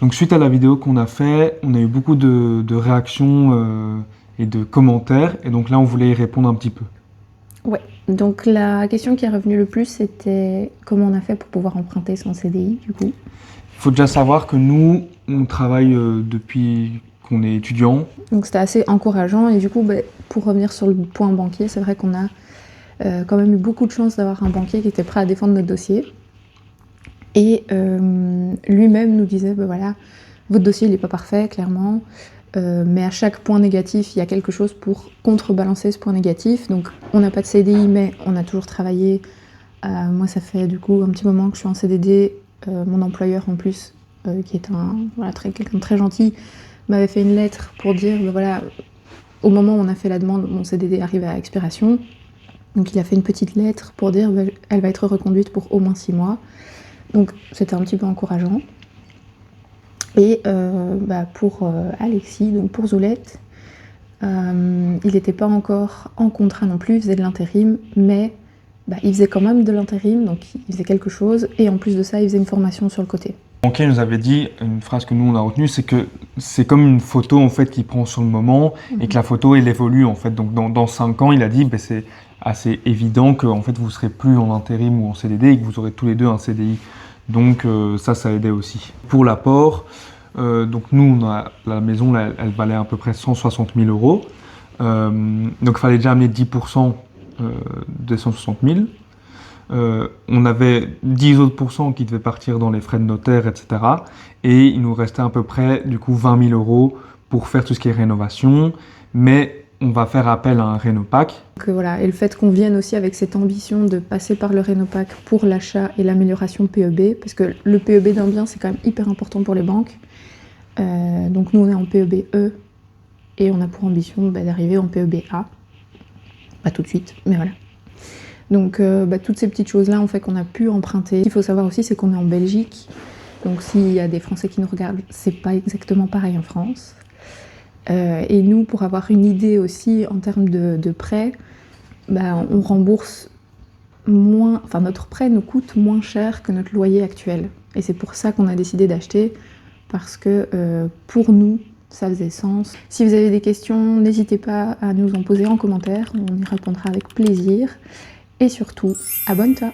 Donc suite à la vidéo qu'on a fait, on a eu beaucoup de réactions et de commentaires, et donc là on voulait y répondre un petit peu. Ouais, donc la question qui est revenue le plus, c'était comment on a fait pour pouvoir emprunter son CDI, du coup. Il faut déjà savoir que nous, on travaille depuis qu'on est étudiant. Donc c'était assez encourageant, et du coup, pour revenir sur le point banquier, c'est vrai qu'on a quand même eu beaucoup de chance d'avoir un banquier qui était prêt à défendre notre dossier. Et lui-même nous disait, voilà, votre dossier il n'est pas parfait, clairement, mais à chaque point négatif, il y a quelque chose pour contrebalancer ce point négatif. Donc on n'a pas de CDI, mais on a toujours travaillé. Moi, ça fait du coup un petit moment que je suis en CDD. Mon employeur, en plus, qui est quelqu'un de très gentil, m'avait fait une lettre pour dire, voilà, au moment où on a fait la demande, mon CDD arrive à expiration. Donc il a fait une petite lettre pour dire, elle va être reconduite pour au moins 6 mois. Donc c'était un petit peu encourageant. Et pour Alexis, donc pour Zoulette, il n'était pas encore en contrat non plus, il faisait de l'intérim, mais il faisait quand même de l'intérim, donc il faisait quelque chose, et en plus de ça, il faisait une formation sur le côté. Le banquier nous avait dit, une phrase que nous on a retenue, c'est que c'est comme une photo en fait qu'il prend sur le moment et que la photo elle évolue en fait. Donc dans 5 ans, il a dit c'est assez évident que en fait vous serez plus en intérim ou en CDD et que vous aurez tous les deux un CDI. Donc ça aidait aussi. Pour l'apport, donc nous la maison elle valait à peu près 160 000 euros. Donc il fallait déjà amener 10% des 160 000. On avait 10 autres pourcents qui devaient partir dans les frais de notaire, etc. Et il nous restait à peu près du coup 20 000 euros pour faire tout ce qui est rénovation. Mais on va faire appel à un Rénopac. Donc voilà, et le fait qu'on vienne aussi avec cette ambition de passer par le Rénopac pour l'achat et l'amélioration PEB, parce que le PEB d'un bien c'est quand même hyper important pour les banques. Donc nous on est en PEB E et on a pour ambition d'arriver en PEB A. Pas tout de suite, mais voilà. Donc toutes ces petites choses-là ont fait qu'on a pu emprunter. Ce qu'il faut savoir aussi, c'est qu'on est en Belgique. Donc s'il y a des Français qui nous regardent, c'est pas exactement pareil en France. Et nous, pour avoir une idée aussi en termes de prêt, on rembourse moins... Enfin, notre prêt nous coûte moins cher que notre loyer actuel. Et c'est pour ça qu'on a décidé d'acheter, parce que pour nous, ça faisait sens. Si vous avez des questions, n'hésitez pas à nous en poser en commentaire, on y répondra avec plaisir. Et surtout, abonne-toi!